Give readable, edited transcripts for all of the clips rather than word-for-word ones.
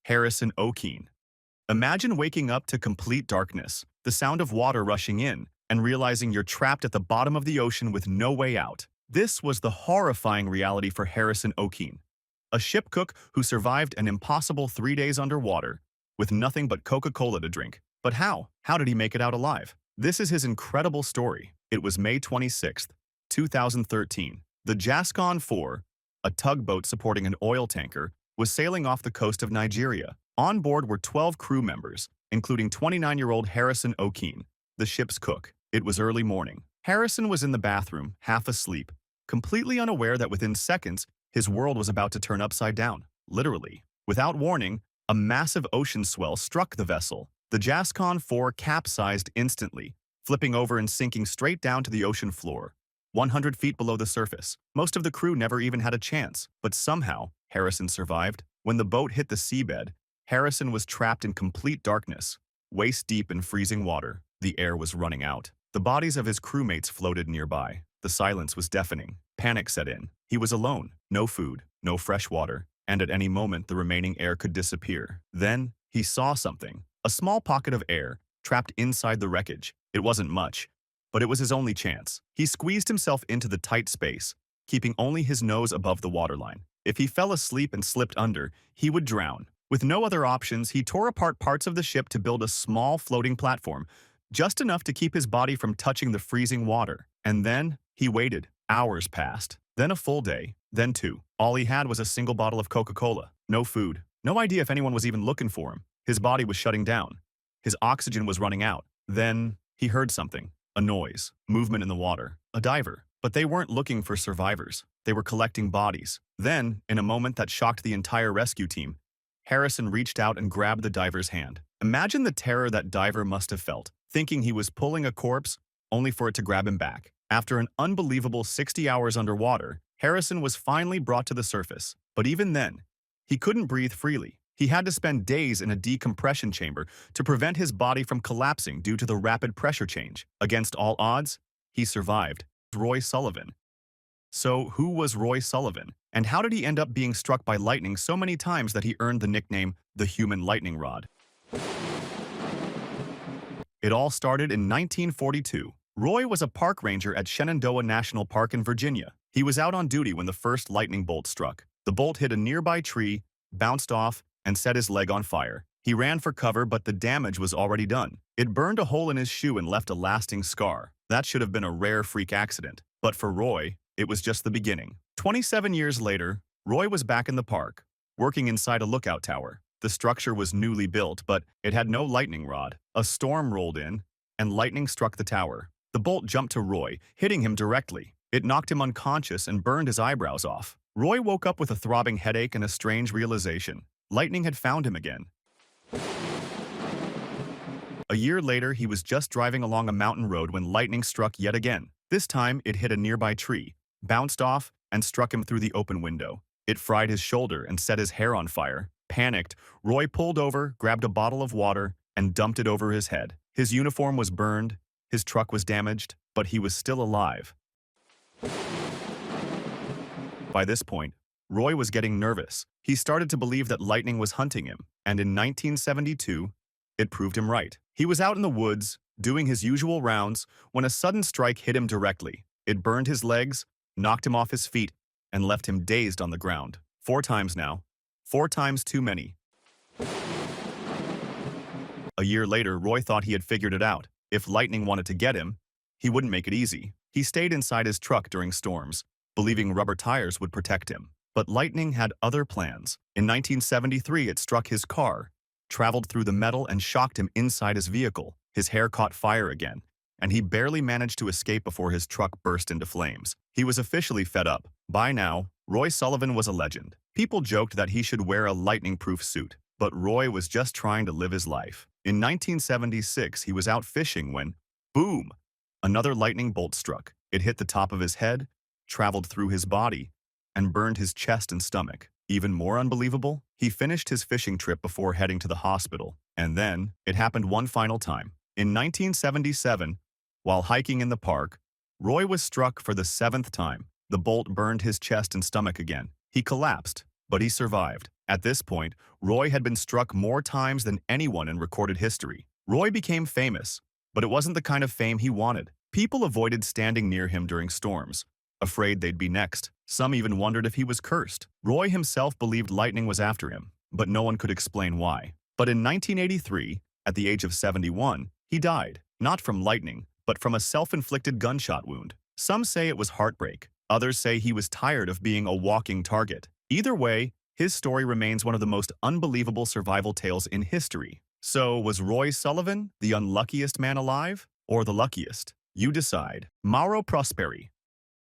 Harrison Okene. Imagine waking up to complete darkness, the sound of water rushing in, and realizing you're trapped at the bottom of the ocean with no way out. This was the horrifying reality for Harrison Okene, a ship cook who survived an impossible 3 days underwater with nothing but Coca-Cola to drink. But how? How did he make it out alive? This is his incredible story. It was May 26, 2013. The Jascon 4, a tugboat supporting an oil tanker, was sailing off the coast of Nigeria. On board were 12 crew members, including 29-year-old Harrison Okene, the ship's cook. It was early morning. Harrison was in the bathroom, half asleep, completely unaware that within seconds, his world was about to turn upside down. Literally. Without warning, a massive ocean swell struck the vessel. The Jascon 4 capsized instantly, flipping over and sinking straight down to the ocean floor, 100 feet below the surface. Most of the crew never even had a chance, but somehow, Harrison survived. When the boat hit the seabed, Harrison was trapped in complete darkness, waist-deep in freezing water. The air was running out. The bodies of his crewmates floated nearby. The silence was deafening. Panic set in. He was alone. No food, no fresh water, and at any moment the remaining air could disappear. Then, he saw something. A small pocket of air, trapped inside the wreckage. It wasn't much, but it was his only chance. He squeezed himself into the tight space, keeping only his nose above the waterline. If he fell asleep and slipped under, he would drown. With no other options, he tore apart parts of the ship to build a small floating platform, just enough to keep his body from touching the freezing water. And then, he waited. Hours passed. Then a full day. Then 2. All he had was a single bottle of Coca-Cola. No food. No idea if anyone was even looking for him. His body was shutting down. His oxygen was running out. Then, he heard something. A noise. Movement in the water. A diver. But they weren't looking for survivors. They were collecting bodies. Then, in a moment that shocked the entire rescue team, Harrison reached out and grabbed the diver's hand. Imagine the terror that diver must have felt, thinking he was pulling a corpse, only for it to grab him back. After an unbelievable 60 hours underwater, Harrison was finally brought to the surface. But even then, he couldn't breathe freely. He had to spend days in a decompression chamber to prevent his body from collapsing due to the rapid pressure change. Against all odds, he survived. Roy Sullivan. So, who was Roy Sullivan? And how did he end up being struck by lightning so many times that he earned the nickname the Human Lightning Rod? It all started in 1942. Roy was a park ranger at Shenandoah National Park in Virginia. He was out on duty when the first lightning bolt struck. The bolt hit a nearby tree, bounced off, and set his leg on fire. He ran for cover, but the damage was already done. It burned a hole in his shoe and left a lasting scar. That should have been a rare freak accident. But for Roy, it was just the beginning. 27 years later, Roy was back in the park, working inside a lookout tower. The structure was newly built, but it had no lightning rod. A storm rolled in, and lightning struck the tower. The bolt jumped to Roy, hitting him directly. It knocked him unconscious and burned his eyebrows off. Roy woke up with a throbbing headache and a strange realization. Lightning had found him again. A year later, he was just driving along a mountain road when lightning struck yet again. This time, it hit a nearby tree, bounced off, and struck him through the open window. It fried his shoulder and set his hair on fire. Panicked, Roy pulled over, grabbed a bottle of water, and dumped it over his head. His uniform was burned, his truck was damaged, but he was still alive. By this point, Roy was getting nervous. He started to believe that lightning was hunting him, and in 1972, it proved him right. He was out in the woods, doing his usual rounds, when a sudden strike hit him directly. It burned his legs, knocked him off his feet, and left him dazed on the ground. 4 times now. 4 times too many. A year later, Roy thought he had figured it out. If lightning wanted to get him, he wouldn't make it easy. He stayed inside his truck during storms, believing rubber tires would protect him. But lightning had other plans. In 1973, it struck his car, traveled through the metal and shocked him inside his vehicle. His hair caught fire again, and he barely managed to escape before his truck burst into flames. He was officially fed up. By now, Roy Sullivan was a legend. People joked that he should wear a lightning-proof suit, but Roy was just trying to live his life. In 1976, he was out fishing when, boom, another lightning bolt struck. It hit the top of his head, traveled through his body, and burned his chest and stomach. Even more unbelievable, he finished his fishing trip before heading to the hospital. And then, it happened one final time. In 1977, while hiking in the park, Roy was struck for the 7th time. The bolt burned his chest and stomach again. He collapsed, But he survived. At this point, Roy had been struck more times than anyone in recorded history. Roy became famous, but it wasn't the kind of fame he wanted. People avoided standing near him during storms, afraid they'd be next. Some even wondered if he was cursed. Roy himself believed lightning was after him, but no one could explain why. But in 1983, at the age of 71, he died, not from lightning, but from a self-inflicted gunshot wound. Some say it was heartbreak. Others say he was tired of being a walking target. Either way, his story remains one of the most unbelievable survival tales in history. So, was Roy Sullivan the unluckiest man alive, or the luckiest? You decide. Mauro Prosperi.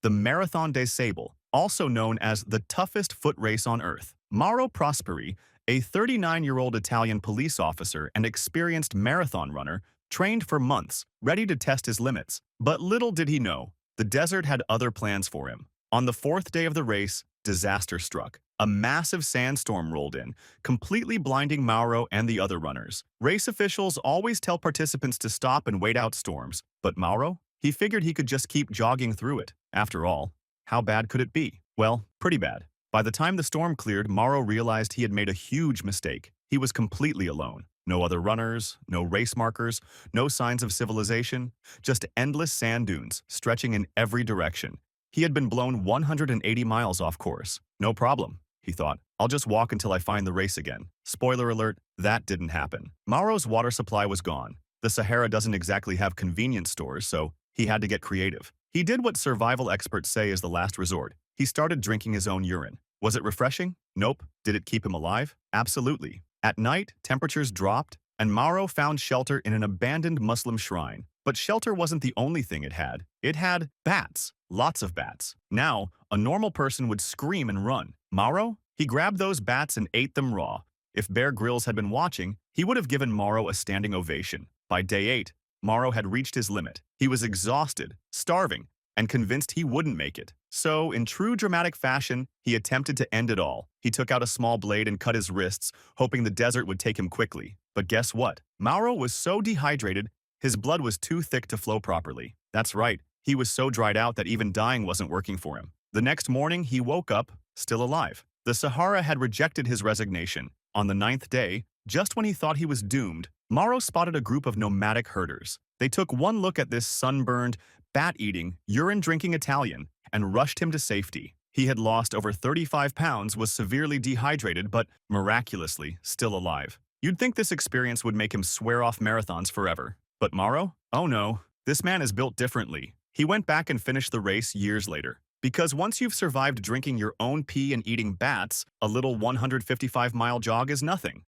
The Marathon des Sables, also known as the toughest foot race on Earth. Mauro Prosperi, a 39-year-old Italian police officer and experienced marathon runner, trained for months, ready to test his limits. But little did he know, the desert had other plans for him. On the fourth day of the race, disaster struck. A massive sandstorm rolled in, completely blinding Mauro and the other runners. Race officials always tell participants to stop and wait out storms, but Mauro? He figured he could just keep jogging through it. After all, how bad could it be? Well, pretty bad. By the time the storm cleared, Mauro realized he had made a huge mistake. He was completely alone. No other runners, no race markers, no signs of civilization, just endless sand dunes stretching in every direction. He had been blown 180 miles off course. No problem, he thought. I'll just walk until I find the race again. Spoiler alert, that didn't happen. Mauro's water supply was gone. The Sahara doesn't exactly have convenience stores, so he had to get creative. He did what survival experts say is the last resort. He started drinking his own urine. Was it refreshing? Nope. Did it keep him alive? Absolutely. At night, temperatures dropped, and Mauro found shelter in an abandoned Muslim shrine. But shelter wasn't the only thing it had. It had bats. Lots of bats. Now, a normal person would scream and run. Mauro? He grabbed those bats and ate them raw. If Bear Grylls had been watching, he would have given Mauro a standing ovation. By day 8, Mauro had reached his limit. He was exhausted, starving, and convinced he wouldn't make it. So, in true dramatic fashion, he attempted to end it all. He took out a small blade and cut his wrists, hoping the desert would take him quickly. But guess what? Mauro was so dehydrated, his blood was too thick to flow properly. That's right, he was so dried out that even dying wasn't working for him. The next morning, he woke up, still alive. The Sahara had rejected his resignation. On the 9th day, just when he thought he was doomed, Mauro spotted a group of nomadic herders. They took one look at this sunburned, bat-eating, urine-drinking Italian and rushed him to safety. He had lost over 35 pounds, was severely dehydrated, but miraculously still alive. You'd think this experience would make him swear off marathons forever. But Mauro? Oh no, this man is built differently. He went back and finished the race years later. Because once you've survived drinking your own pee and eating bats, a little 155-mile jog is nothing.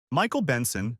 Michael Benson,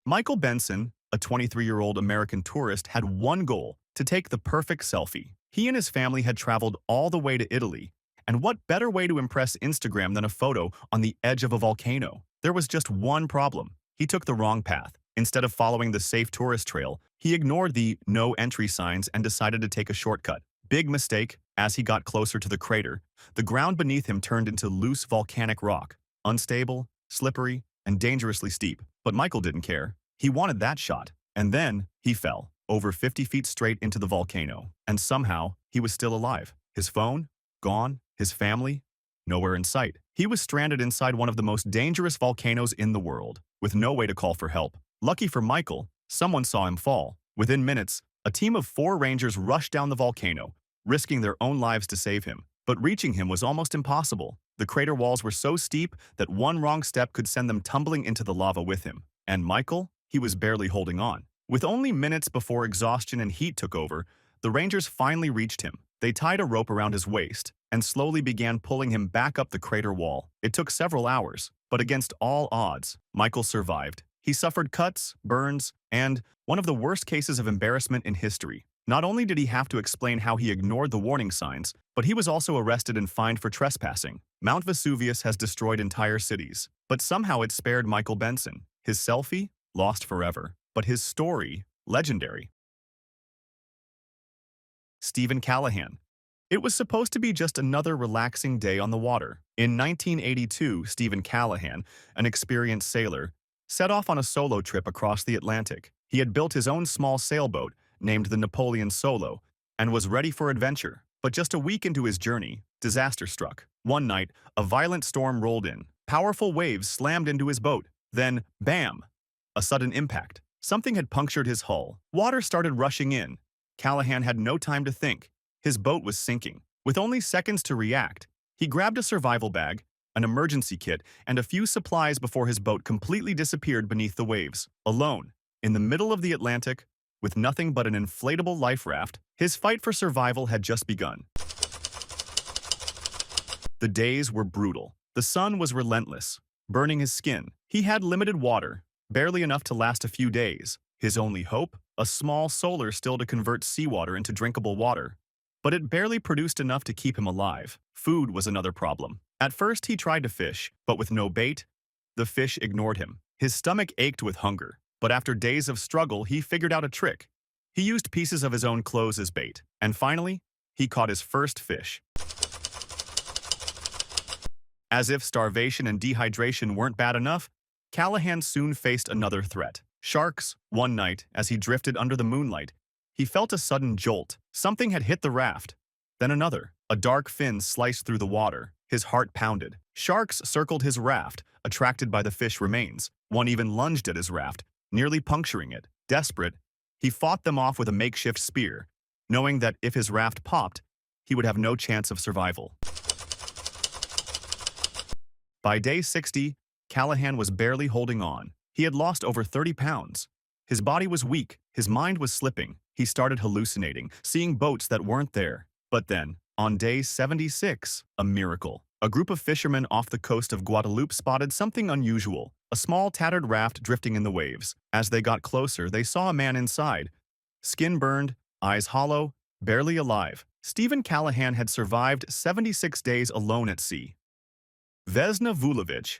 a 23-year-old American tourist, had one goal: to take the perfect selfie. He and his family had traveled all the way to Italy, and what better way to impress Instagram than a photo on the edge of a volcano? There was just one problem. He took the wrong path. Instead of following the safe tourist trail, he ignored the no entry signs and decided to take a shortcut. Big mistake. As he got closer to the crater, the ground beneath him turned into loose volcanic rock, unstable, slippery, and dangerously steep. But Michael didn't care. He wanted that shot. And then he fell, over 50 feet straight into the volcano. And somehow, he was still alive. His phone? Gone. His family? Nowhere in sight. He was stranded inside one of the most dangerous volcanoes in the world, with no way to call for help. Lucky for Michael, someone saw him fall. Within minutes, a team of 4 rangers rushed down the volcano, risking their own lives to save him. But reaching him was almost impossible. The crater walls were so steep that one wrong step could send them tumbling into the lava with him. And Michael? He was barely holding on. With only minutes before exhaustion and heat took over, the rangers finally reached him. They tied a rope around his waist and slowly began pulling him back up the crater wall. It took several hours, but against all odds, Michael survived. He suffered cuts, burns, and one of the worst cases of embarrassment in history. Not only did he have to explain how he ignored the warning signs, but he was also arrested and fined for trespassing. Mount Vesuvius has destroyed entire cities, but somehow it spared Michael Benson. His selfie? Lost forever. But his story? Legendary. Stephen Callahan. It was supposed to be just another relaxing day on the water. In 1982, Stephen Callahan, an experienced sailor, set off on a solo trip across the Atlantic. He had built his own small sailboat, named the Napoleon Solo, and was ready for adventure. But just a week into his journey, disaster struck. One night, a violent storm rolled in. Powerful waves slammed into his boat. Then, bam! A sudden impact. Something had punctured his hull. Water started rushing in. Callahan had no time to think. His boat was sinking. With only seconds to react, he grabbed a survival bag, an emergency kit, and a few supplies before his boat completely disappeared beneath the waves. Alone, in the middle of the Atlantic, with nothing but an inflatable life raft, his fight for survival had just begun. The days were brutal. The sun was relentless, burning his skin. He had limited water, barely enough to last a few days. His only hope? A small solar still to convert seawater into drinkable water. But it barely produced enough to keep him alive. Food was another problem. At first he tried to fish, but with no bait, the fish ignored him. His stomach ached with hunger, but after days of struggle he figured out a trick. He used pieces of his own clothes as bait, and finally, he caught his first fish. As if starvation and dehydration weren't bad enough, Callahan soon faced another threat. Sharks. One night, as he drifted under the moonlight, he felt a sudden jolt. Something had hit the raft. Then another. A dark fin sliced through the water. His heart pounded. Sharks circled his raft, attracted by the fish remains. One even lunged at his raft, nearly puncturing it. Desperate, he fought them off with a makeshift spear, knowing that if his raft popped, he would have no chance of survival. By day 60, Callahan was barely holding on. He had lost over 30 pounds. His body was weak, his mind was slipping. He started hallucinating, seeing boats that weren't there. But then, on day 76, a miracle. A group of fishermen off the coast of Guadeloupe spotted something unusual, a small tattered raft drifting in the waves. As they got closer, they saw a man inside. Skin burned, eyes hollow, barely alive. Stephen Callahan had survived 76 days alone at sea. Vesna Vulović,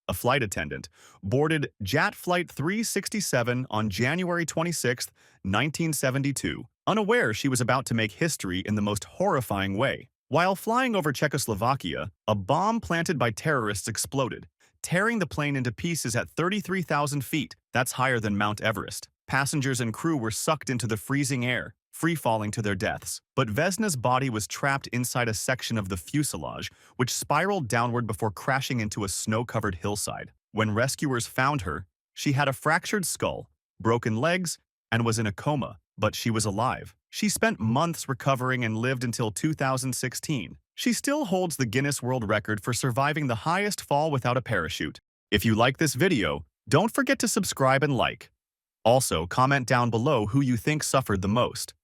a flight attendant, boarded Jet Flight 367 on January 26, 1972, unaware she was about to make history in the most horrifying way. While flying over Czechoslovakia, a bomb planted by terrorists exploded, tearing the plane into pieces at 33,000 feet. That's higher than Mount Everest. Passengers and crew were sucked into the freezing air, free-falling to their deaths. But Vesna's body was trapped inside a section of the fuselage, which spiraled downward before crashing into a snow-covered hillside. When rescuers found her, she had a fractured skull, broken legs, and was in a coma, but she was alive. She spent months recovering and lived until 2016. She still holds the Guinness World Record for surviving the highest fall without a parachute. If you like this video, don't forget to subscribe and like. Also, comment down below who you think suffered the most.